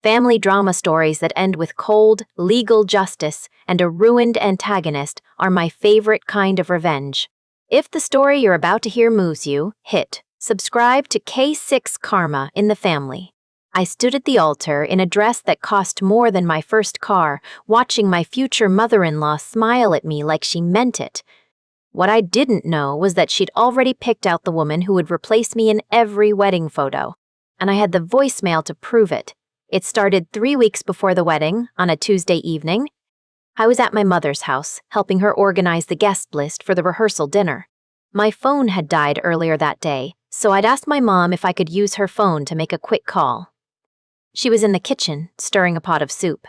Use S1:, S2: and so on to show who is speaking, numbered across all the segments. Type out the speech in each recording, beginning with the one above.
S1: Family drama stories that end with cold, legal justice and a ruined antagonist are my favorite kind of revenge. If the story you're about to hear moves you, hit subscribe to K6 Karma in the family. I stood at the altar in a dress that cost more than my first car, watching my future mother-in-law smile at me like she meant it. What I didn't know was that she'd already picked out the woman who would replace me in every wedding photo. And I had the voicemail to prove it. It started 3 weeks before the wedding, on a Tuesday evening. I was at my mother's house, helping her organize the guest list for the rehearsal dinner. My phone had died earlier that day, so I'd asked my mom if I could use her phone to make a quick call. She was in the kitchen, stirring a pot of soup.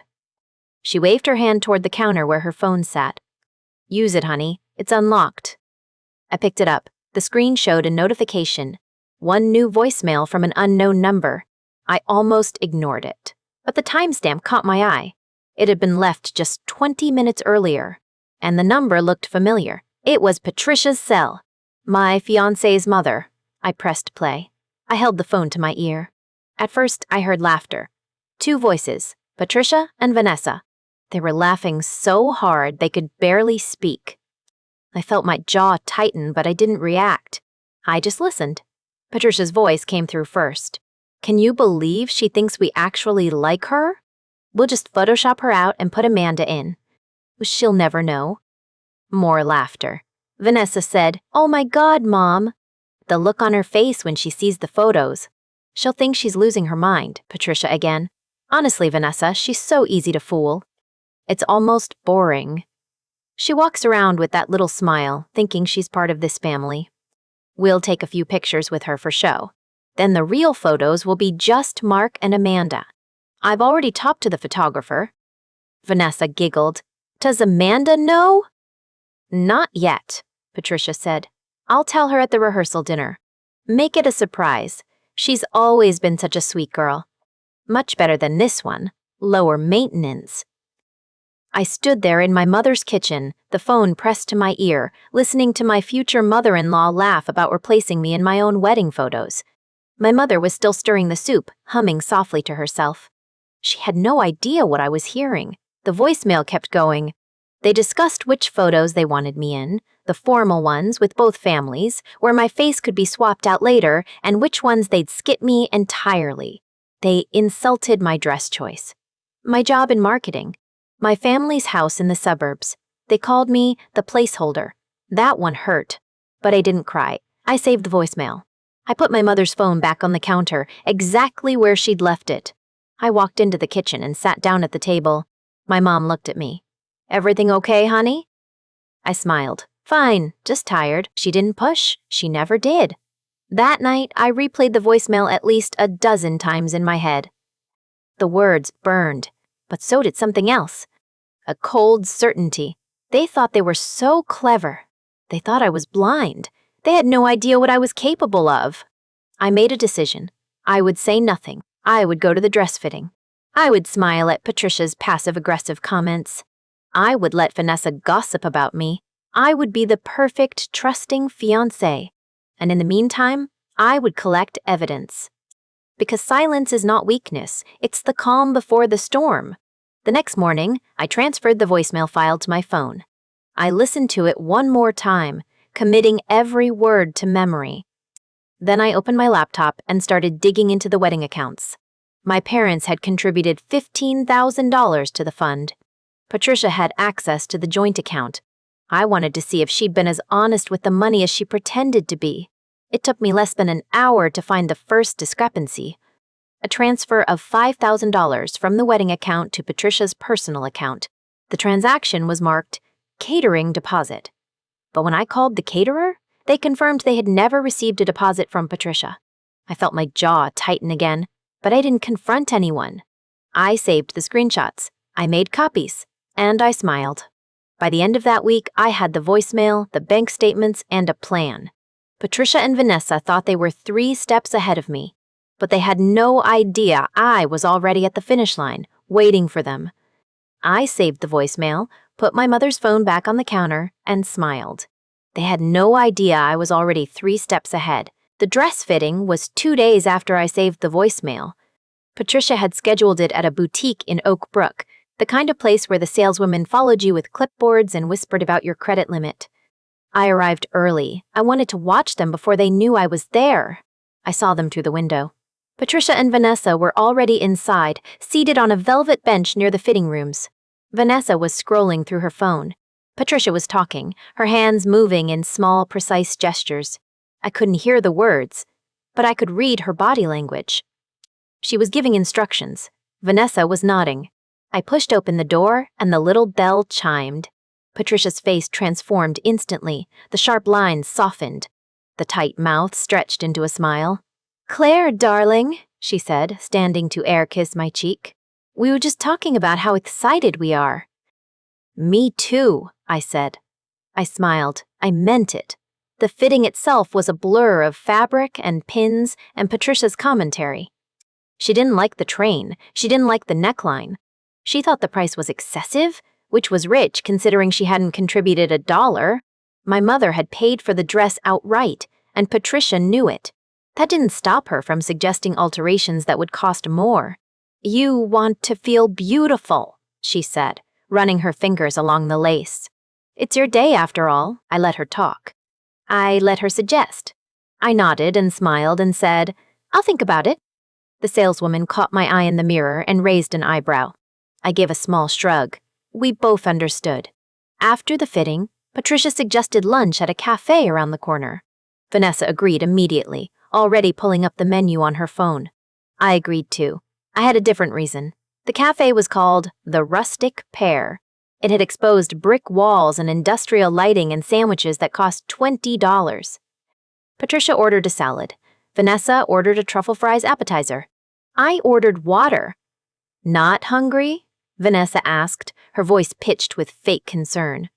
S1: She waved her hand toward the counter where her phone sat. "Use it, honey. It's unlocked." I picked it up. The screen showed a notification. One new voicemail from an unknown number. I almost ignored it, but the timestamp caught my eye. It had been left just 20 minutes earlier, and the number looked familiar. It was Patricia's cell. My fiancé's mother. I pressed play. I held the phone to my ear. At first, I heard laughter. 2 voices, Patricia and Vanessa. They were laughing so hard they could barely speak. I felt my jaw tighten, but I didn't react. I just listened. Patricia's voice came through first. "Can you believe she thinks we actually like her? We'll just Photoshop her out and put Amanda in. She'll never know." More laughter. Vanessa said, "Oh my God, Mom." The look on her face when she sees the photos. "She'll think she's losing her mind." Patricia again. "Honestly, Vanessa, she's so easy to fool. It's almost boring." She walks around with that little smile, thinking she's part of this family. We'll take a few pictures with her for show. Then the real photos will be just Mark and Amanda. I've already talked to the photographer. Vanessa giggled. "Does Amanda know?" "Not yet," Patricia said. "I'll tell her at the rehearsal dinner. Make it a surprise. She's always been such a sweet girl. Much better than this one. Lower maintenance." I stood there in my mother's kitchen, the phone pressed to my ear, listening to my future mother-in-law laugh about replacing me in my own wedding photos. My mother was still stirring the soup, humming softly to herself. She had no idea what I was hearing. The voicemail kept going. They discussed which photos they wanted me in, the formal ones with both families, where my face could be swapped out later, and which ones they'd skip me entirely. They insulted my dress choice, my job in marketing, my family's house in the suburbs. They called me the placeholder. That one hurt, but I didn't cry. I saved the voicemail. I put my mother's phone back on the counter, exactly where she'd left it. I walked into the kitchen and sat down at the table. My mom looked at me. "Everything okay, honey?" I smiled. "Fine, just tired." She didn't push. She never did. That night, I replayed the voicemail at least a dozen times in my head. The words burned, but so did something else. A cold certainty. They thought they were so clever. They thought I was blind. They had no idea what I was capable of. I made a decision. I would say nothing. I would go to the dress fitting. I would smile at Patricia's passive-aggressive comments. I would let Vanessa gossip about me. I would be the perfect, trusting fiancé. And in the meantime, I would collect evidence. Because silence is not weakness, it's the calm before the storm. The next morning, I transferred the voicemail file to my phone. I listened to it one more time, committing every word to memory. Then I opened my laptop and started digging into the wedding accounts. My parents had contributed $15,000 to the fund. Patricia had access to the joint account. I wanted to see if she'd been as honest with the money as she pretended to be. It took me less than an hour to find the first discrepancy. A transfer of $5,000 from the wedding account to Patricia's personal account. The transaction was marked catering deposit. But when I called the caterer, they confirmed they had never received a deposit from Patricia. I felt my jaw tighten again, but I didn't confront anyone. I saved the screenshots, I made copies, and I smiled. By the end of that week, I had the voicemail, the bank statements, and a plan. Patricia and Vanessa thought they were 3 steps ahead of me, but they had no idea I was already at the finish line, waiting for them. I saved the voicemail, put my mother's phone back on the counter, and smiled. They had no idea I was already 3 steps ahead. The dress fitting was 2 days after I saved the voicemail. Patricia had scheduled it at a boutique in Oak Brook, the kind of place where the saleswomen followed you with clipboards and whispered about your credit limit. I arrived early. I wanted to watch them before they knew I was there. I saw them through the window. Patricia and Vanessa were already inside, seated on a velvet bench near the fitting rooms. Vanessa was scrolling through her phone. Patricia was talking, her hands moving in small, precise gestures. I couldn't hear the words, but I could read her body language. She was giving instructions. Vanessa was nodding. I pushed open the door, and the little bell chimed. Patricia's face transformed instantly. The sharp lines softened. The tight mouth stretched into a smile. "Claire, darling," she said, standing to air-kiss my cheek. "We were just talking about how excited we are." "Me too," I said. I smiled. I meant it. The fitting itself was a blur of fabric and pins and Patricia's commentary. She didn't like the train. She didn't like the neckline. She thought the price was excessive, which was rich considering she hadn't contributed $1. My mother had paid for the dress outright, and Patricia knew it. That didn't stop her from suggesting alterations that would cost more. "You want to feel beautiful," she said, running her fingers along the lace. "It's your day after all." I let her talk. I let her suggest. I nodded and smiled and said, "I'll think about it." The saleswoman caught my eye in the mirror and raised an eyebrow. I gave a small shrug. We both understood. After the fitting, Patricia suggested lunch at a cafe around the corner. Vanessa agreed immediately, already pulling up the menu on her phone. I agreed too. I had a different reason. The cafe was called The Rustic Pear. It had exposed brick walls and industrial lighting and sandwiches that cost $20. Patricia ordered a salad. Vanessa ordered a truffle fries appetizer. I ordered water. "Not hungry?" Vanessa asked, her voice pitched with fake concern.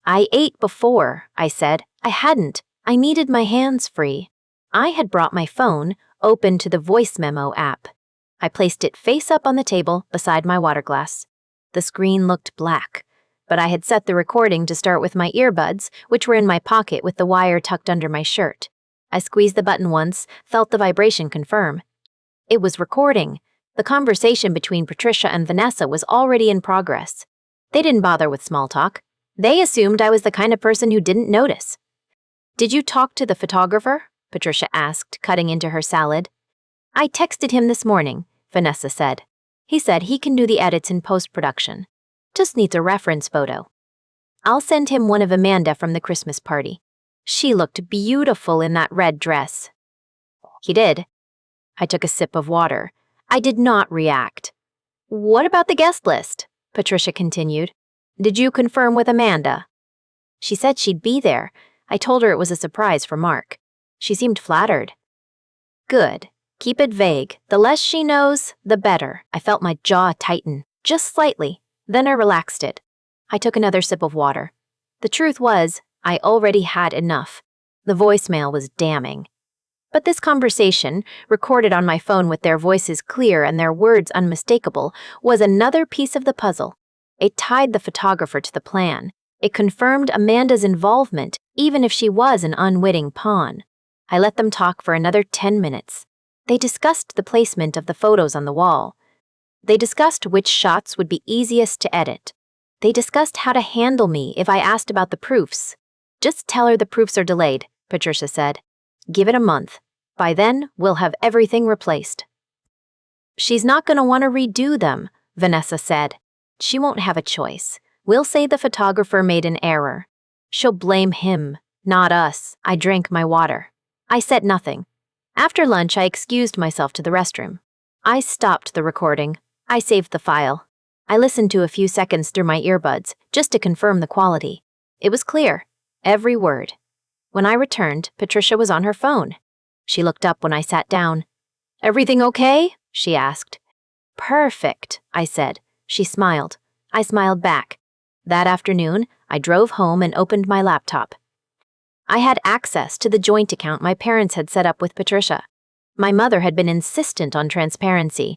S1: "I ate before," I said. "I hadn't. I needed my hands free." I had brought my phone, open to the voice memo app. I placed it face up on the table beside my water glass. The screen looked black, but I had set the recording to start with my earbuds, which were in my pocket with the wire tucked under my shirt. I squeezed the button once, felt the vibration confirm. It was recording. The conversation between Patricia and Vanessa was already in progress. They didn't bother with small talk. They assumed I was the kind of person who didn't notice. "Did you talk to the photographer?" Patricia asked, cutting into her salad. "I texted him this morning," Vanessa said. "He said he can do the edits in post-production. Just needs a reference photo. I'll send him one of Amanda from the Christmas party. She looked beautiful in that red dress." He did. I took a sip of water. I did not react. "What about the guest list?" Patricia continued. "Did you confirm with Amanda?" "She said she'd be there. I told her it was a surprise for Mark. She seemed flattered." "Good. Keep it vague. The less she knows, the better." I felt my jaw tighten, just slightly. Then I relaxed it. I took another sip of water. The truth was, I already had enough. The voicemail was damning. But this conversation, recorded on my phone with their voices clear and their words unmistakable, was another piece of the puzzle. It tied the photographer to the plan. It confirmed Amanda's involvement, even if she was an unwitting pawn. I let them talk for another 10 minutes. They discussed the placement of the photos on the wall. They discussed which shots would be easiest to edit. They discussed how to handle me if I asked about the proofs. "Just tell her the proofs are delayed," Patricia said. "Give it a month. By then, we'll have everything replaced." "She's not going to want to redo them," Vanessa said. "She won't have a choice. We'll say the photographer made an error. She'll blame him, not us." I drank my water. I said nothing. After lunch, I excused myself to the restroom. I stopped the recording. I saved the file. I listened to a few seconds through my earbuds, just to confirm the quality. It was clear. Every word. When I returned, Patricia was on her phone. She looked up when I sat down. "Everything okay?" she asked. "Perfect," I said. She smiled. I smiled back. That afternoon, I drove home and opened my laptop. I had access to the joint account my parents had set up with Patricia. My mother had been insistent on transparency.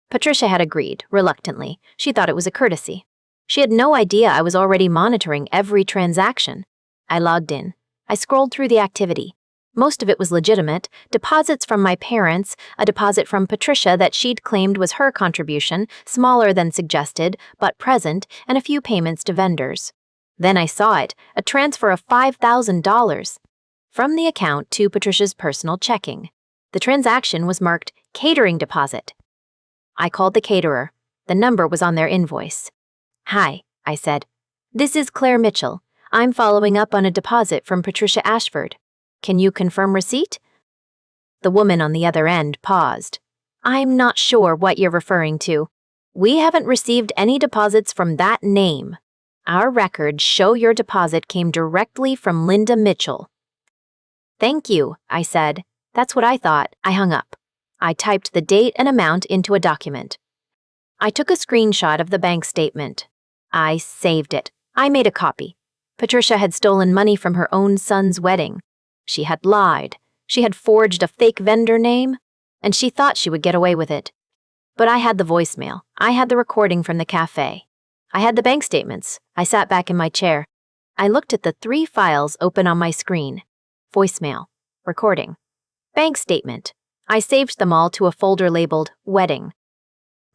S1: Patricia had agreed, reluctantly. She thought it was a courtesy. She had no idea I was already monitoring every transaction. I logged in. I scrolled through the activity. Most of it was legitimate, deposits from my parents, a deposit from Patricia that she'd claimed was her contribution, smaller than suggested, but present, and a few payments to vendors. Then I saw it, a transfer of $5,000 from the account to Patricia's personal checking. The transaction was marked catering deposit. I called the caterer. The number was on their invoice. "Hi," I said. "This is Claire Mitchell. I'm following up on a deposit from Patricia Ashford. Can you confirm receipt?" The woman on the other end paused. "I'm not sure what you're referring to. We haven't received any deposits from that name. Our records show your deposit came directly from Linda Mitchell." "Thank you," I said. "That's what I thought." I hung up. I typed the date and amount into a document. I took a screenshot of the bank statement. I saved it. I made a copy. Patricia had stolen money from her own son's wedding. She had lied. She had forged a fake vendor name, and she thought she would get away with it. But I had the voicemail. I had the recording from the cafe. I had the bank statements. I sat back in my chair. I looked at the 3 files open on my screen. Voicemail. Recording. Bank statement. I saved them all to a folder labeled Wedding.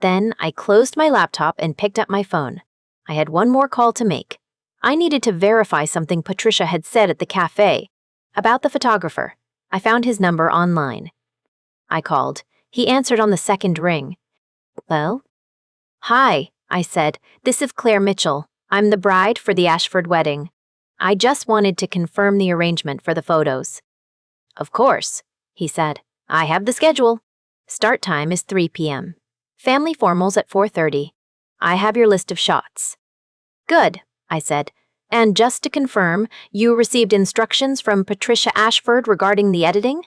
S1: Then I closed my laptop and picked up my phone. I had one more call to make. I needed to verify something Patricia had said at the cafe. About the photographer. I found his number online. I called. He answered on the second ring. "Well?" "Hi," I said. "This is Claire Mitchell. I'm the bride for the Ashford wedding. I just wanted to confirm the arrangement for the photos." "Of course," he said. "I have the schedule. Start time is 3 p.m. Family formals at 4:30. I have your list of shots." "Good," I said. "And just to confirm, you received instructions from Patricia Ashford regarding the editing?"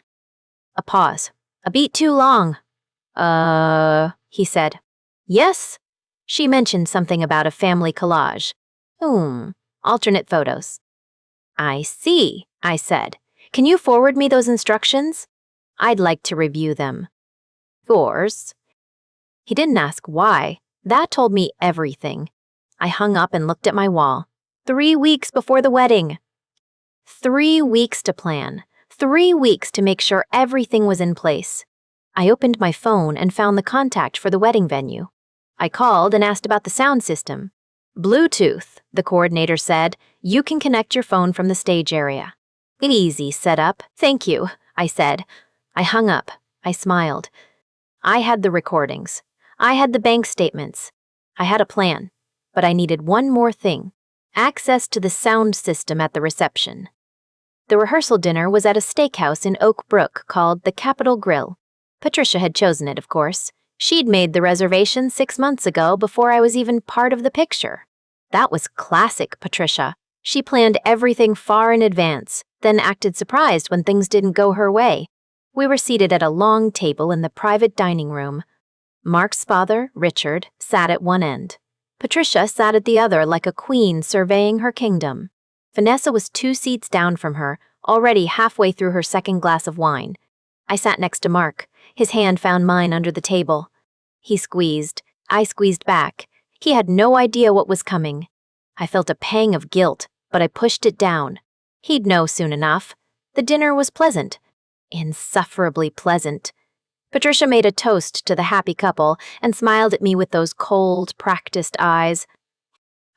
S1: A pause. "A beat too long." He said. "Yes." She mentioned something about a family collage. Alternate photos." "I see," I said. "Can you forward me those instructions? I'd like to review them." "Yours." He didn't ask why. That told me everything. I hung up and looked at my wall. 3 weeks before the wedding. 3 weeks to plan. 3 weeks to make sure everything was in place. I opened my phone and found the contact for the wedding venue. I called and asked about the sound system. "Bluetooth," the coordinator said. "You can connect your phone from the stage area." "Easy setup, thank you," I said. I hung up. I smiled. I had the recordings. I had the bank statements. I had a plan. But I needed one more thing. Access to the sound system at the reception. The rehearsal dinner was at a steakhouse in Oak Brook called the Capitol Grill. Patricia had chosen it, of course. She'd made the reservation 6 months ago before I was even part of the picture. That was classic Patricia. She planned everything far in advance, then acted surprised when things didn't go her way. We were seated at a long table in the private dining room. Mark's father, Richard, sat at one end. Patricia sat at the other like a queen surveying her kingdom. Vanessa was 2 seats down from her, already halfway through her second glass of wine. I sat next to Mark. His hand found mine under the table. He squeezed. I squeezed back. He had no idea what was coming. I felt a pang of guilt, but I pushed it down. He'd know soon enough. The dinner was pleasant. Insufferably pleasant. Patricia made a toast to the happy couple and smiled at me with those cold, practiced eyes.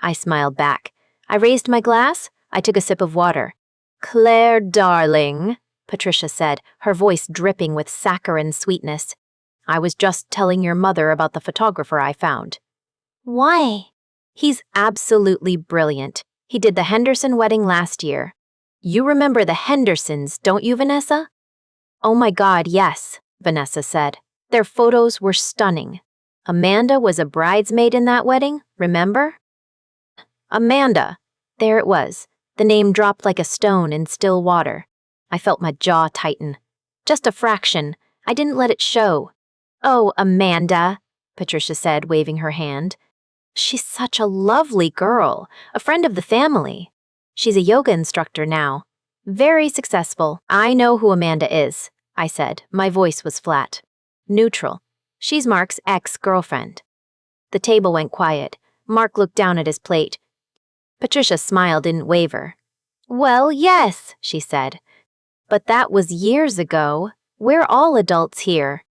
S1: I smiled back. I raised my glass. I took a sip of water. "Claire, darling," Patricia said, her voice dripping with saccharine sweetness. "I was just telling your mother about the photographer I found." "Why?" "He's absolutely brilliant. He did the Henderson wedding last year. You remember the Hendersons, don't you, Vanessa?" "Oh my God, yes," Vanessa said. "Their photos were stunning. Amanda was a bridesmaid in that wedding, remember?" Amanda. There it was. The name dropped like a stone in still water. I felt my jaw tighten. Just a fraction. I didn't let it show. "Oh, Amanda," Patricia said, waving her hand. "She's such a lovely girl, a friend of the family. She's a yoga instructor now. Very successful." "I know who Amanda is," I said. My voice was flat. Neutral. "She's Mark's ex-girlfriend." The table went quiet. Mark looked down at his plate. Patricia's smile didn't waver. "Well, yes," she said. But that was years ago. We're all adults here.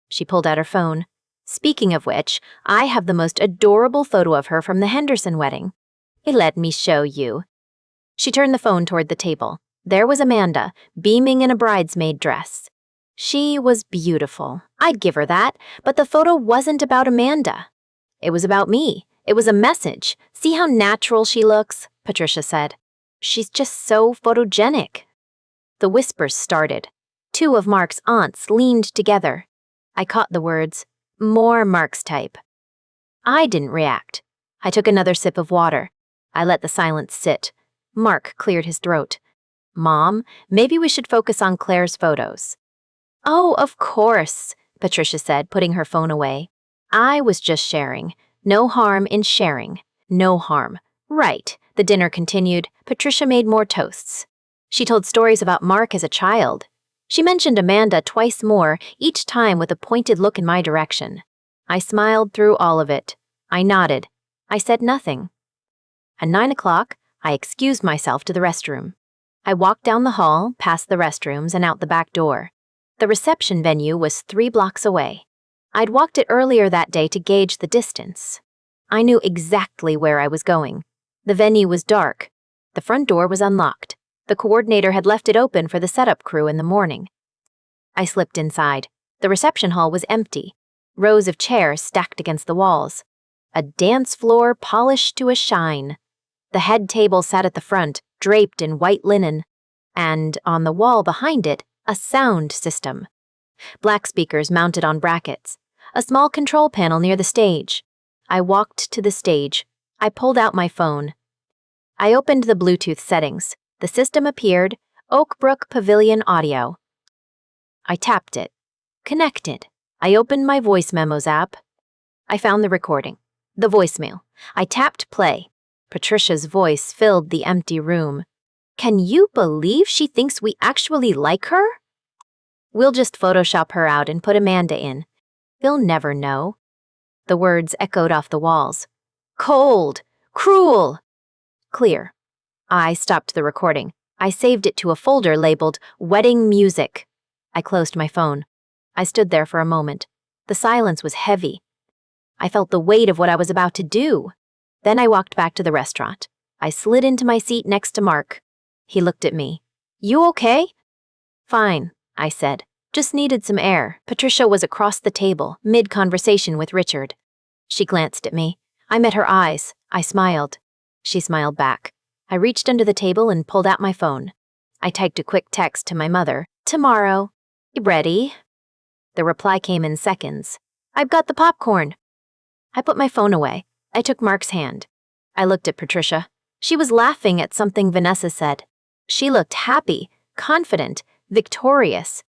S1: She pulled out her phone. Speaking of which, I have the most adorable photo of her from the Henderson wedding. Let me show you. She turned the phone toward the table. There was Amanda, beaming in a bridesmaid dress. She was beautiful. I'd give her that, but the photo wasn't about Amanda. It was about me. It was a message. See how natural she looks, Patricia said. She's just so photogenic. The whispers started. Two of Mark's aunts leaned together. I caught the words, more Mark's type. I didn't react. I took another sip of water. I let the silence sit. Mark cleared his throat. Mom, maybe we should focus on Claire's photos. Oh, of course, Patricia said, putting her phone away. I was just sharing. No harm in sharing. No harm. Right, the dinner continued. Patricia made more toasts. She told stories about Mark as a child. She mentioned Amanda twice more, each time with a pointed look in my direction. I smiled through all of it. I nodded. I said nothing. At 9 o'clock, I excused myself to the restroom. I walked down the hall, past the restrooms, and out the back door. The reception venue was 3 blocks away. I'd walked it earlier that day to gauge the distance. I knew exactly where I was going. The venue was dark. The front door was unlocked. The coordinator had left it open for the setup crew in the morning. I slipped inside. The reception hall was empty. Rows of chairs stacked against the walls. A dance floor polished to a shine. The head table sat at the front, draped in white linen. And, on the wall behind it, a sound system. Black speakers mounted on brackets. A small control panel near the stage. I walked to the stage. I pulled out my phone. I opened the Bluetooth settings. The system appeared, Oakbrook Pavilion Audio. I tapped it. Connected. I opened my voice memos app. I found the recording. The voicemail. I tapped play. Patricia's voice filled the empty room. Can you believe she thinks we actually like her? We'll just Photoshop her out and put Amanda in. They'll never know. The words echoed off the walls. Cold. Cruel. Clear. I stopped the recording. I saved it to a folder labeled Wedding Music. I closed my phone. I stood there for a moment. The silence was heavy. I felt the weight of what I was about to do. Then I walked back to the restaurant. I slid into my seat next to Mark. He looked at me. You okay? Fine, I said. Just needed some air. Patricia was across the table, mid-conversation with Richard. She glanced at me. I met her eyes. I smiled. She smiled back. I reached under the table and pulled out my phone. I typed a quick text to my mother. Tomorrow. Ready? The reply came in seconds. I've got the popcorn. I put my phone away. I took Mark's hand. I looked at Patricia. She was laughing at something Vanessa said. She looked happy, confident, victorious.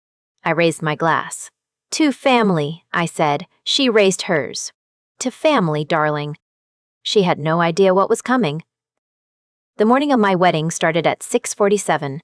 S1: I raised my glass. To family, I said. She raised hers. To family, darling. She had no idea what was coming. The morning of my wedding started at 6:47.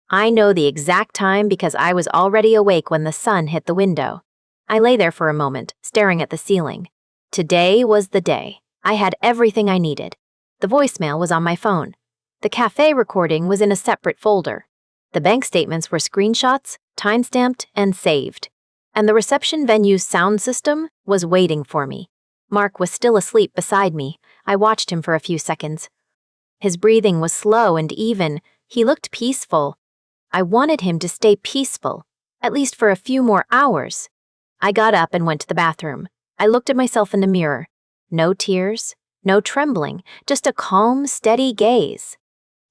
S1: I know the exact time because I was already awake when the sun hit the window. I lay there for a moment, staring at the ceiling. Today was the day. I had everything I needed. The voicemail was on my phone. The cafe recording was in a separate folder. The bank statements were screenshots, time-stamped, and saved. And the reception venue's sound system was waiting for me. Mark was still asleep beside me. I watched him for a few seconds. His breathing was slow and even. He looked peaceful. I wanted him to stay peaceful, at least for a few more hours. I got up and went to the bathroom. I looked at myself in the mirror. No tears, no trembling, just a calm, steady gaze.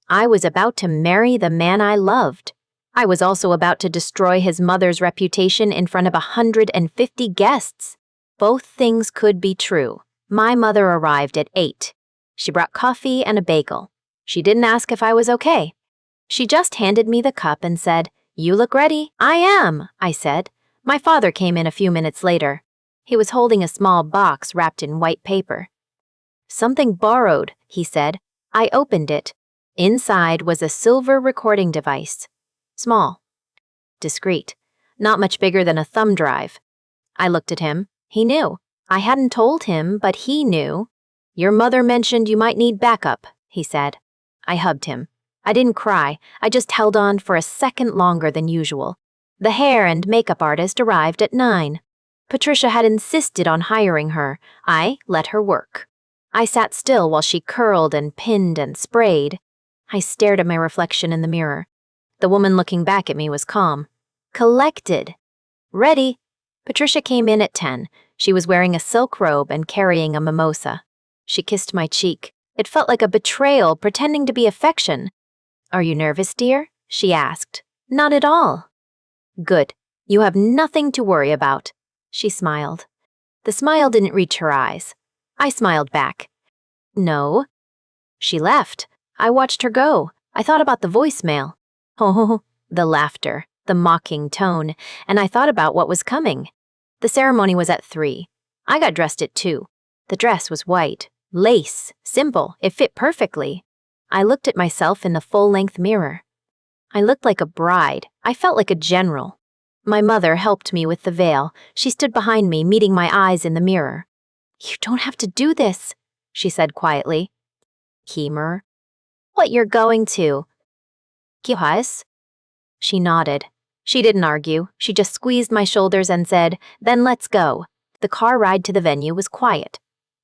S1: I was about to marry the man I loved. I was also about to destroy his mother's reputation in front of 150 guests. Both things could be true. My mother arrived at 8. She brought coffee and a bagel. She didn't ask if I was okay. She just handed me the cup and said, "You look ready." "I am," I said. My father came in a few minutes later. He was holding a small box wrapped in white paper. "Something borrowed," he said. I opened it. Inside was a silver recording device. Small. Discreet. Not much bigger than a thumb drive. I looked at him. He knew. I hadn't told him, but he knew. "Your mother mentioned you might need backup," he said. I hugged him. I didn't cry, I just held on for a second longer than usual. The hair and makeup artist arrived at 9. Patricia had insisted on hiring her. I let her work. I sat still while she curled and pinned and sprayed. I stared at my reflection in the mirror. The woman looking back at me was calm. Collected. Ready. Patricia came in at 10. She was wearing a silk robe and carrying a mimosa. She kissed my cheek. It felt like a betrayal pretending to be affection. Are you nervous, dear? She asked. Not at all. Good. You have nothing to worry about. She smiled. The smile didn't reach her eyes. I smiled back. No. She left. I watched her go. I thought about the voicemail. Oh, the laughter, the mocking tone, and I thought about what was coming. The ceremony was at 3. I got dressed at 2. The dress was white, lace, simple, it fit perfectly. I looked at myself in the full-length mirror. I looked like a bride. I felt like a general. My mother helped me with the veil. She stood behind me, meeting my eyes in the mirror. You don't have to do this, she said quietly. Kimmer. What you're going to? Kihas? She nodded. She didn't argue. She just squeezed my shoulders and said, then let's go. The car ride to the venue was quiet.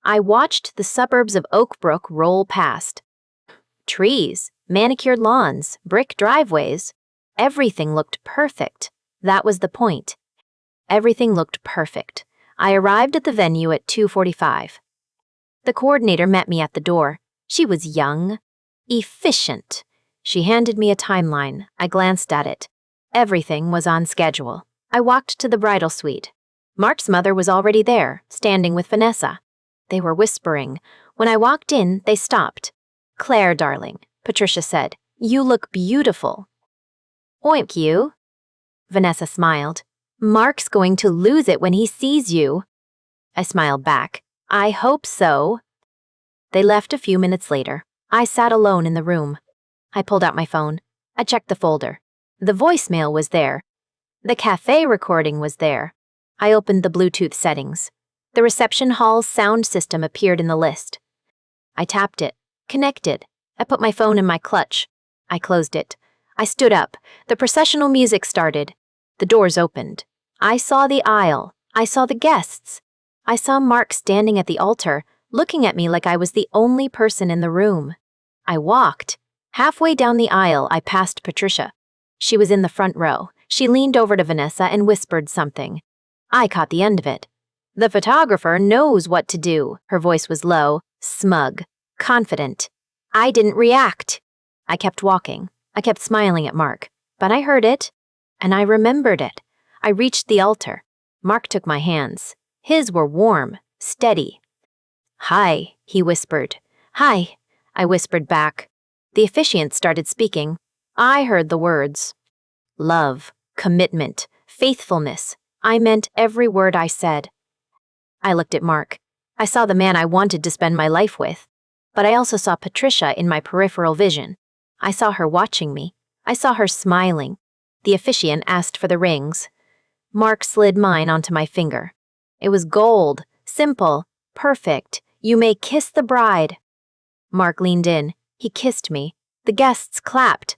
S1: I watched the suburbs of Oak Brook roll past. Trees, manicured lawns, brick driveways. Everything looked perfect. That was the point. Everything looked perfect. I arrived at the venue at 2:45. The coordinator met me at the door. She was young, efficient. She handed me a timeline. I glanced at it. Everything was on schedule. I walked to the bridal suite. Mark's mother was already there, standing with Vanessa. They were whispering. When I walked in, they stopped. Claire, darling, Patricia said, you look beautiful. Thank you. Vanessa smiled. Mark's going to lose it when he sees you. I smiled back. I hope so. They left a few minutes later. I sat alone in the room. I pulled out my phone. I checked the folder. The voicemail was there. The cafe recording was there. I opened the Bluetooth settings. The reception hall's sound system appeared in the list. I tapped it. Connected. I put my phone in my clutch. I closed it. I stood up. The processional music started. The doors opened. I saw the aisle. I saw the guests. I saw Mark standing at the altar, looking at me like I was the only person in the room. I walked. Halfway down the aisle, I passed Patricia. She was in the front row. She leaned over to Vanessa and whispered something. I caught the end of it. The photographer knows what to do. Her voice was low, smug, confident. I didn't react. I kept walking. I kept smiling at Mark. But I heard it, and I remembered it. I reached the altar. Mark took my hands. His were warm, steady. Hi, he whispered. Hi, I whispered back. The officiant started speaking. I heard the words. Love, commitment, faithfulness. I meant every word I said. I looked at Mark. I saw the man I wanted to spend my life with. But I also saw Patricia in my peripheral vision. I saw her watching me. I saw her smiling. The officiant asked for the rings. Mark slid mine onto my finger. It was gold, simple, perfect. You may kiss the bride. Mark leaned in. He kissed me. The guests clapped.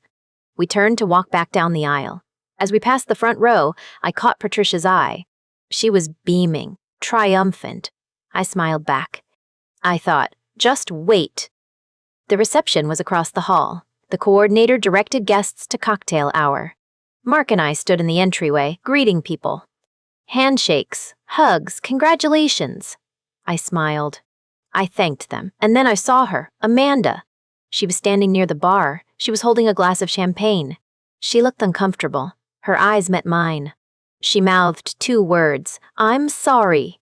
S1: We turned to walk back down the aisle. As we passed the front row, I caught Patricia's eye. She was beaming, triumphant. I smiled back. I thought, just wait. The reception was across the hall. The coordinator directed guests to cocktail hour. Mark and I stood in the entryway, greeting people. Handshakes, hugs, congratulations. I smiled. I thanked them, and then I saw her, Amanda. She was standing near the bar. She was holding a glass of champagne. She looked uncomfortable. Her eyes met mine. She mouthed 2 words, I'm sorry.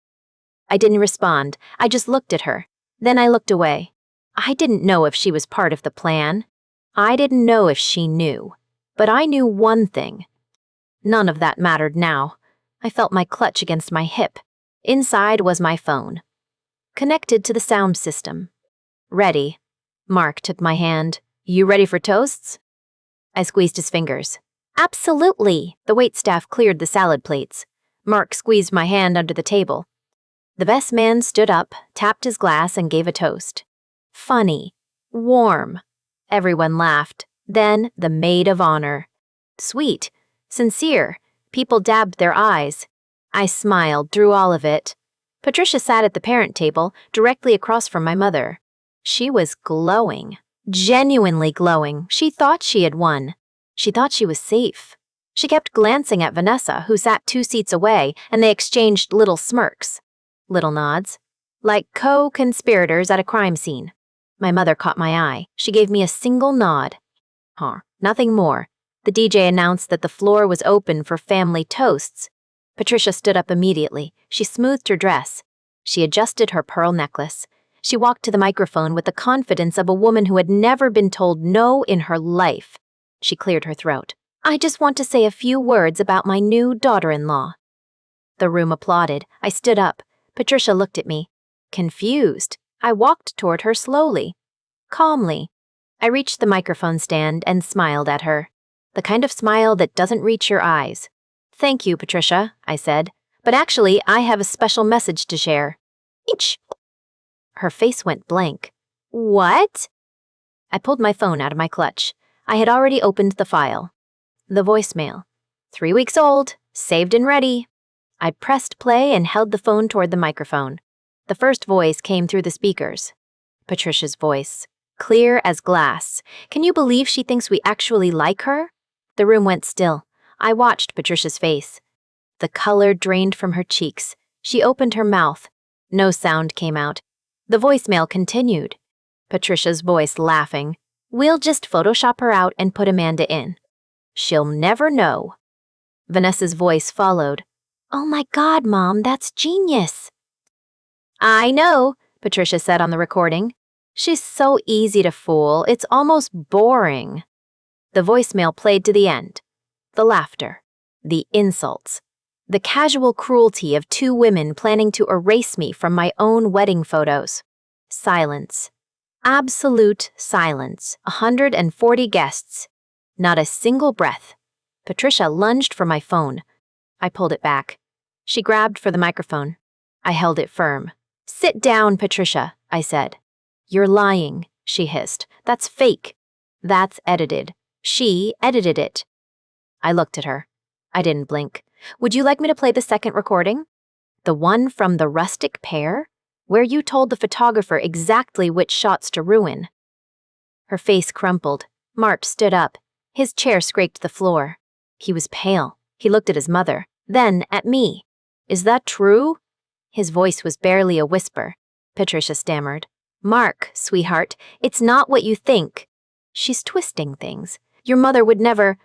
S1: I didn't respond. I just looked at her. Then I looked away. I didn't know if she was part of the plan. I didn't know if she knew. But I knew one thing. None of that mattered now. I felt my clutch against my hip. Inside was my phone. Connected to the sound system. Ready. Mark took my hand. You ready for toasts? I squeezed his fingers. Absolutely. The waitstaff cleared the salad plates. Mark squeezed my hand under the table. The best man stood up, tapped his glass, and gave a toast. Funny. Warm. Everyone laughed. Then the maid of honor. Sweet, sincere, people dabbed their eyes. I smiled through all of it. Patricia sat at the parent table, directly across from my mother. She was glowing. Genuinely glowing. She thought she had won. She thought she was safe. She kept glancing at Vanessa, who sat 2 seats away, and they exchanged little smirks. Little nods. Like co-conspirators at a crime scene. My mother caught my eye. She gave me a single nod. Nothing more. The DJ announced that the floor was open for family toasts. Patricia stood up immediately. She smoothed her dress. She adjusted her pearl necklace. She walked to the microphone with the confidence of a woman who had never been told no in her life. She cleared her throat. I just want to say a few words about my new daughter-in-law. The room applauded. I stood up. Patricia looked at me. Confused. I walked toward her slowly. Calmly. I reached the microphone stand and smiled at her. The kind of smile that doesn't reach your eyes. Thank you, Patricia, I said. But actually, I have a special message to share. Each. Her face went blank. What? I pulled my phone out of my clutch. I had already opened the file. The voicemail. 3 weeks old, saved and ready. I pressed play and held the phone toward the microphone. The first voice came through the speakers. Patricia's voice. Clear as glass. Can you believe she thinks we actually like her? The room went still. I watched Patricia's face. The color drained from her cheeks. She opened her mouth. No sound came out. The voicemail continued. Patricia's voice laughing. We'll just Photoshop her out and put Amanda in. She'll never know. Vanessa's voice followed. Oh my God, Mom, that's genius. I know, Patricia said on the recording. She's so easy to fool, it's almost boring. The voicemail played to the end. The laughter. The insults. The casual cruelty of 2 women planning to erase me from my own wedding photos. Silence. Absolute silence. 140 guests. Not a single breath. Patricia lunged for my phone. I pulled it back. She grabbed for the microphone. I held it firm. Sit down, Patricia, I said. You're lying, she hissed. That's fake. That's edited. She edited it. I looked at her. I didn't blink. Would you like me to play the second recording? The one from the rustic pair? Where you told the photographer exactly which shots to ruin. Her face crumpled. Mart stood up. His chair scraped the floor. He was pale. He looked at his mother, then at me. Is that true? His voice was barely a whisper. Patricia stammered. Mark, sweetheart, it's not what you think. She's twisting things. Your mother would never…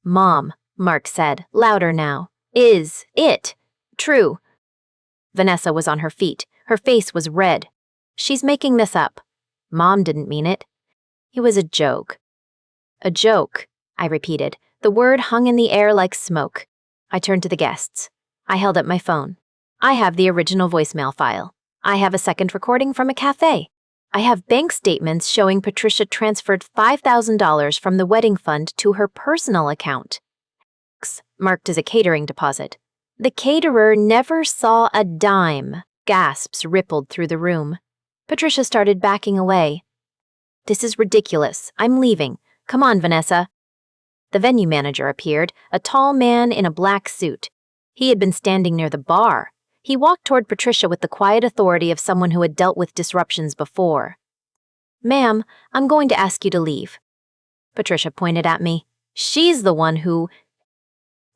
S1: Mom, Mark said, louder now. Is it true? Vanessa was on her feet. Her face was red. She's making this up. Mom didn't mean it. It was a joke. A joke, I repeated. The word hung in the air like smoke. I turned to the guests. I held up my phone. I have the original voicemail file. I have a second recording from a cafe. I have bank statements showing Patricia transferred $5,000 from the wedding fund to her personal account. Marked as a catering deposit. The caterer never saw a dime. Gasps rippled through the room. Patricia started backing away. This is ridiculous. I'm leaving. Come on, Vanessa. The venue manager appeared, a tall man in a black suit. He had been standing near the bar. He walked toward Patricia with the quiet authority of someone who had dealt with disruptions before. Ma'am, I'm going to ask you to leave. Patricia pointed at me. She's the one who…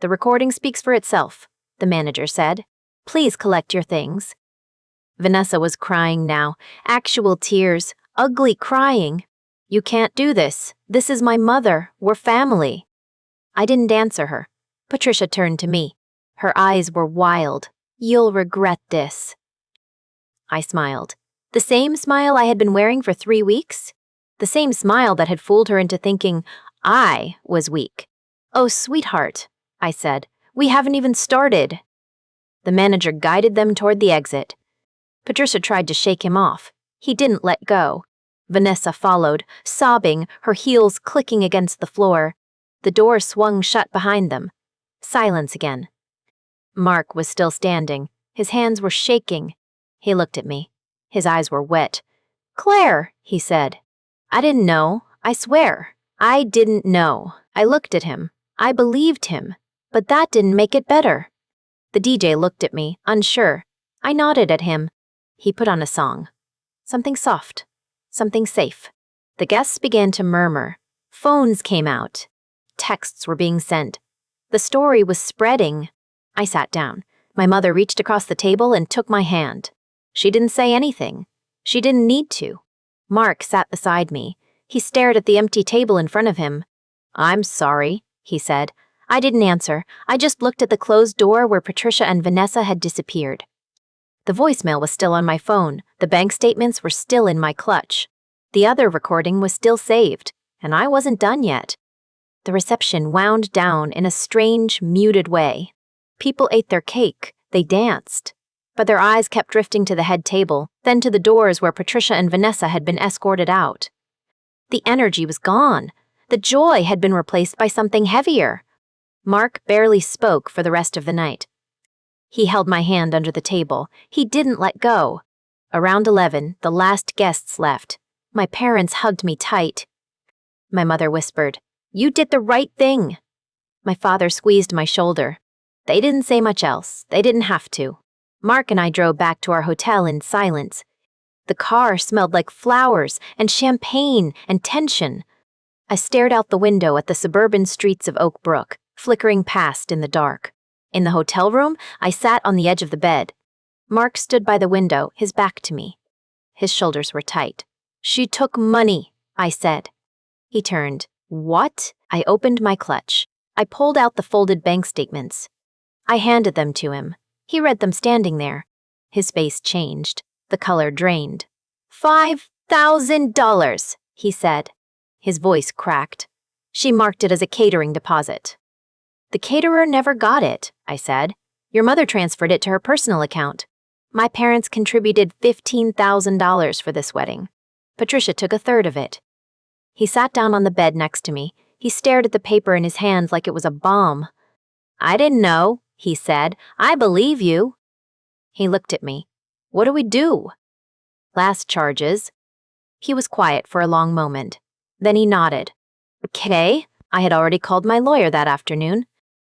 S1: The recording speaks for itself, the manager said. Please collect your things. Vanessa was crying now, actual tears, ugly crying. You can't do this. This is my mother. We're family. I didn't answer her. Patricia turned to me. Her eyes were wild. You'll regret this. I smiled. The same smile I had been wearing for 3 weeks? The same smile that had fooled her into thinking I was weak. Oh, sweetheart, I said. We haven't even started. The manager guided them toward the exit. Patricia tried to shake him off. He didn't let go. Vanessa followed, sobbing, her heels clicking against the floor. The door swung shut behind them. Silence again. Mark was still standing. His hands were shaking. He looked at me. His eyes were wet. Claire, he said. I didn't know. I swear. I didn't know. I looked at him. I believed him. But that didn't make it better. The DJ looked at me, unsure. I nodded at him. He put on a song. Something soft. Something safe. The guests began to murmur. Phones came out. Texts were being sent. The story was spreading. I sat down. My mother reached across the table and took my hand. She didn't say anything. She didn't need to. Mark sat beside me. He stared at the empty table in front of him. "I'm sorry," he said. I didn't answer. I just looked at the closed door where Patricia and Vanessa had disappeared. The voicemail was still on my phone. The bank statements were still in my clutch. The other recording was still saved, and I wasn't done yet. The reception wound down in a strange, muted way. People ate their cake. They danced. But their eyes kept drifting to the head table, then to the doors where Patricia and Vanessa had been escorted out. The energy was gone. The joy had been replaced by something heavier. Mark barely spoke for the rest of the night. He held my hand under the table. He didn't let go. Around 11, the last guests left. My parents hugged me tight. My mother whispered, "You did the right thing." My father squeezed my shoulder. They didn't say much else. They didn't have to. Mark and I drove back to our hotel in silence. The car smelled like flowers and champagne and tension. I stared out the window at the suburban streets of Oak Brook, flickering past in the dark. In the hotel room, I sat on the edge of the bed. Mark stood by the window, his back to me. His shoulders were tight. "She took money," I said. He turned. "What?" I opened my clutch. I pulled out the folded bank statements. I handed them to him. He read them standing there. His face changed. The color drained. $5,000, he said. His voice cracked. "She marked it as a catering deposit." "The caterer never got it," I said. "Your mother transferred it to her personal account. My parents contributed $15,000 for this wedding. Patricia took a third of it." He sat down on the bed next to me. He stared at the paper in his hands like it was a bomb. "I didn't know," he said. "I believe you." He looked at me. "What do we do?" "Last charges." He was quiet for a long moment. Then he nodded. "Okay." I had already called my lawyer that afternoon.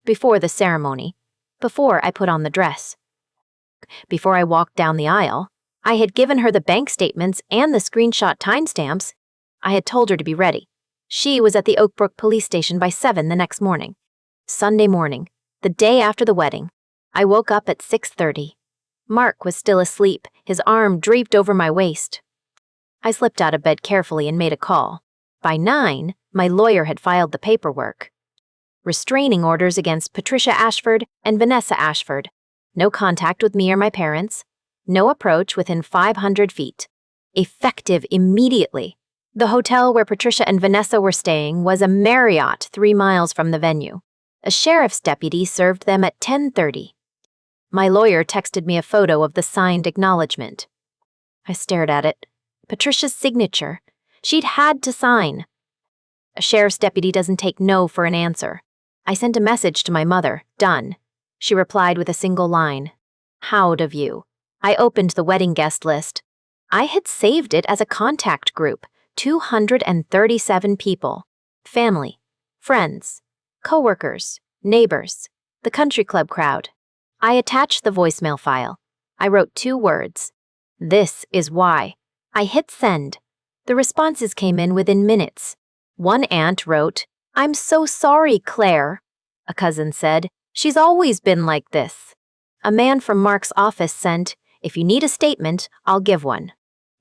S1: Before the ceremony. Before I put on the dress. Before I walked down the aisle. I had given her the bank statements and the screenshot timestamps. I had told her to be ready. She was at the Oak Brook police station by 7 the next morning. Sunday morning, the day after the wedding. I woke up at 6:30. Mark was still asleep, his arm draped over my waist. I slipped out of bed carefully and made a call. By 9, my lawyer had filed the paperwork. Restraining orders against Patricia Ashford and Vanessa Ashford. No contact with me or my parents. No approach within 500 feet. Effective immediately. The hotel where Patricia and Vanessa were staying was a Marriott 3 miles from the venue. A sheriff's deputy served them at 10:30. My lawyer texted me a photo of the signed acknowledgement. I stared at it. Patricia's signature. She'd had to sign. A sheriff's deputy doesn't take no for an answer. I sent a message to my mother, done. She replied with a single line. "How'd of you?" I opened the wedding guest list. I had saved it as a contact group, 237 people. Family, friends, coworkers, neighbors, the country club crowd. I attached the voicemail file. I wrote 2 words. "This is why." I hit send. The responses came in within minutes. One aunt wrote, "I'm so sorry, Claire." A cousin said, "She's always been like this." A man from Mark's office sent, "If you need a statement, I'll give one."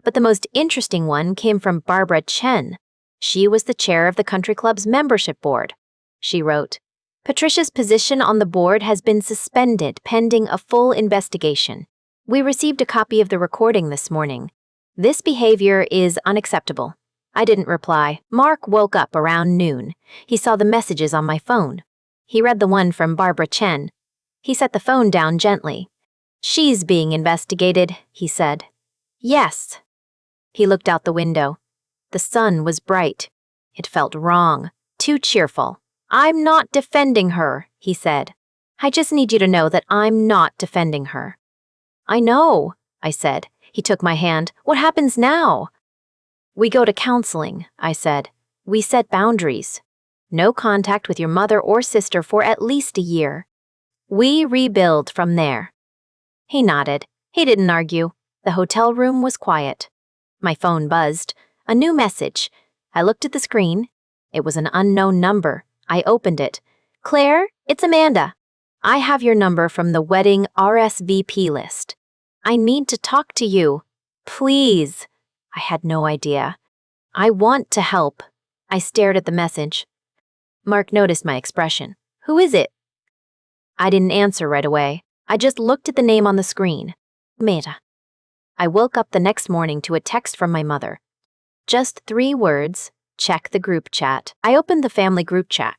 S1: But the most interesting one came from Barbara Chen. She was the chair of the country club's membership board. She wrote, "Patricia's position on the board has been suspended pending a full investigation. We received a copy of the recording this morning. This behavior is unacceptable." I didn't reply. Mark woke up around noon. He saw the messages on my phone. He read the one from Barbara Chen. He set the phone down gently. "She's being investigated," he said. "Yes." He looked out the window. The sun was bright. It felt wrong, too cheerful. "I'm not defending her," he said. "I just need you to know that I'm not defending her." "I know," I said. He took my hand. "What happens now?" "We go to counseling," I said. We set boundaries. No contact with your mother or sister for at least a year. We rebuild from there." He nodded. He didn't argue. The hotel room was quiet. My phone buzzed. A new message. I looked at the screen. It was an unknown number. I opened it. "Claire, it's Amanda. I have your number from the wedding RSVP list. I need to talk to you. Please." I had no idea. "I want to help." I stared at the message. Mark noticed my expression. "Who is it?" I didn't answer right away. I just looked at the name on the screen. Meta. I woke up the next morning to a text from my mother. Just 3 words. Check the group chat. I opened the family group chat.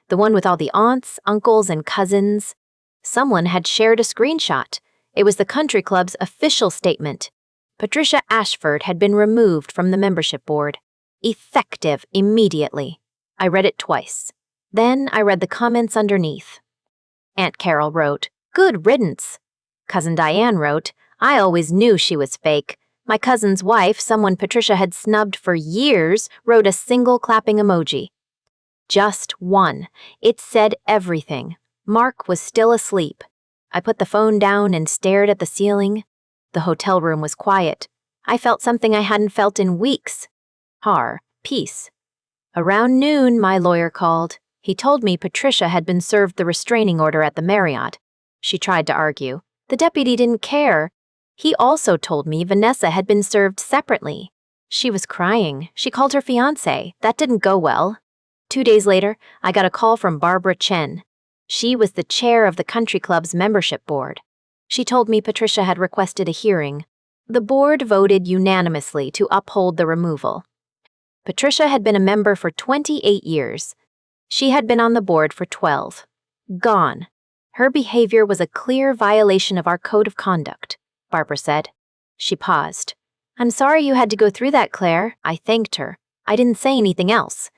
S1: The one with all the aunts, uncles, and cousins. Someone had shared a screenshot. It was the country club's official statement. Patricia Ashford had been removed from the membership board. Effective immediately. I read it twice. Then I read the comments underneath. Aunt Carol wrote, "Good riddance." Cousin Diane wrote, "I always knew she was fake." My cousin's wife, someone Patricia had snubbed for years, wrote a single clapping emoji. Just one. It said everything. Mark was still asleep. I put the phone down and stared at the ceiling. The hotel room was quiet. I felt something I hadn't felt in weeks. Peace. Around noon, my lawyer called. He told me Patricia had been served the restraining order at the Marriott. She tried to argue. The deputy didn't care. He also told me Vanessa had been served separately. She was crying. She called her fiancé. That didn't go well. 2 days later, I got a call from Barbara Chen. She was the chair of the country club's membership board. She told me Patricia had requested a hearing. The board voted unanimously to uphold the removal. Patricia had been a member for 28 years. She had been on the board for 12. Gone. Her behavior was a clear violation of our code of conduct, Barbara said. She paused. "I'm sorry you had to go through that, Claire." I thanked her. I didn't say anything else.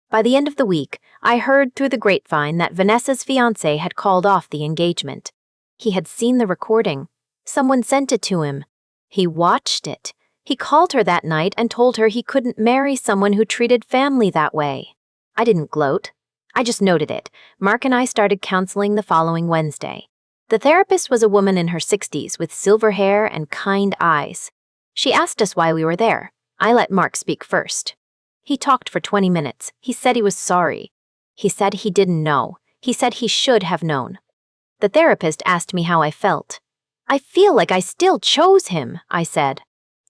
S1: By the end of the week, I heard through the grapevine that Vanessa's fiancé had called off the engagement. He had seen the recording. Someone sent it to him. He watched it. He called her that night and told her he couldn't marry someone who treated family that way. I didn't gloat. I just noted it. Mark and I started counseling the following Wednesday. The therapist was a woman in her 60s with silver hair and kind eyes. She asked us why we were there. I let Mark speak first. He talked for 20 minutes. He said he was sorry. He said he didn't know. He said he should have known. The therapist asked me how I felt. "I feel like I still chose him," I said.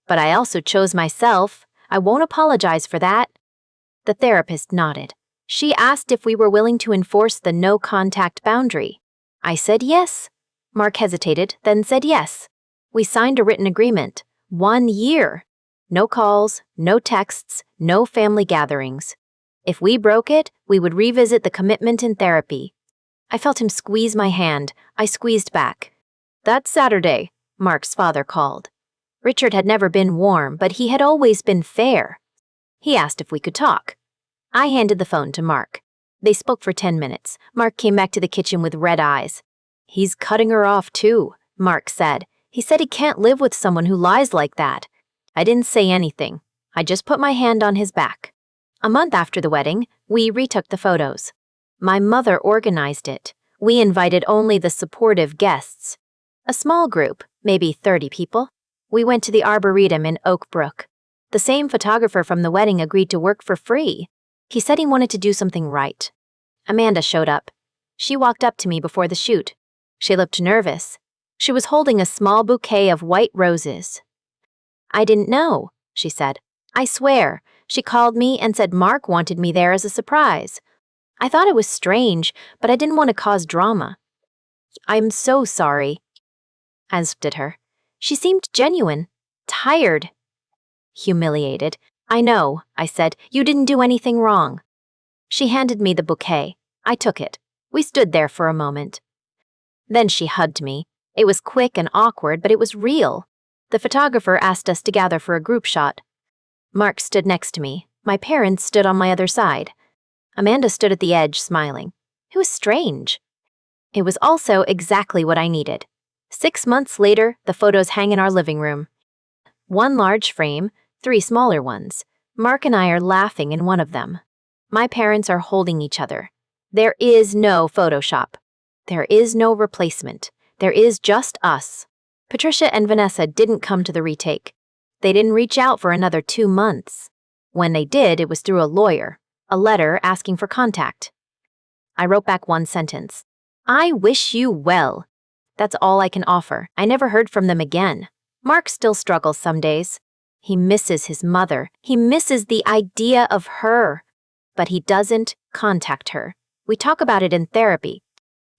S1: "But I also chose myself. I won't apologize for that." The therapist nodded. She asked if we were willing to enforce the no-contact boundary. I said yes. Mark hesitated, then said yes. We signed a written agreement. 1 year. No calls, no texts, no family gatherings. If we broke it, we would revisit the commitment in therapy. I felt him squeeze my hand. I squeezed back. "That Saturday," Mark's father called. Richard had never been warm, but he had always been fair. He asked if we could talk. I handed the phone to Mark. They spoke for 10 minutes. Mark came back to the kitchen with red eyes. "He's cutting her off too," Mark said. "He said he can't live with someone who lies like that." I didn't say anything. I just put my hand on his back. A month after the wedding, we retook the photos. My mother organized it. We invited only the supportive guests. A small group, maybe 30 people. We went to the Arboretum in Oak Brook. The same photographer from the wedding agreed to work for free. He said he wanted to do something right. Amanda showed up. She walked up to me before the shoot. She looked nervous. She was holding a small bouquet of white roses. "I didn't know," she said. "I swear, she called me and said Mark wanted me there as a surprise. I thought it was strange, but I didn't want to cause drama." "I'm so sorry," I looked at her. She seemed genuine, tired, humiliated. "I know," I said. "You didn't do anything wrong." She handed me the bouquet. I took it. We stood there for a moment. Then she hugged me. It was quick and awkward, but it was real. The photographer asked us to gather for a group shot. Mark stood next to me. My parents stood on my other side. Amanda stood at the edge, smiling. It was strange. It was also exactly what I needed. 6 months later, the photos hang in our living room. 1 large frame, 3 smaller ones. Mark and I are laughing in one of them. My parents are holding each other. There is no Photoshop. There is no replacement. There is just us. Patricia and Vanessa didn't come to the retake. They didn't reach out for another 2 months. When they did, it was through a lawyer, a letter asking for contact. I wrote back one sentence. I wish you well. That's all I can offer. I never heard from them again. Mark still struggles some days. He misses his mother. He misses the idea of her. But he doesn't contact her. We talk about it in therapy.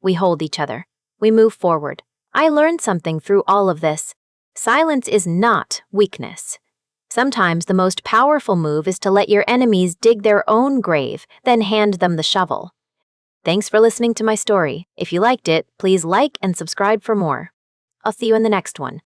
S1: We hold each other. We move forward. I learned something through all of this. Silence is not weakness. Sometimes the most powerful move is to let your enemies dig their own grave, then hand them the shovel. Thanks for listening to my story. If you liked it, please like and subscribe for more. I'll see you in the next one.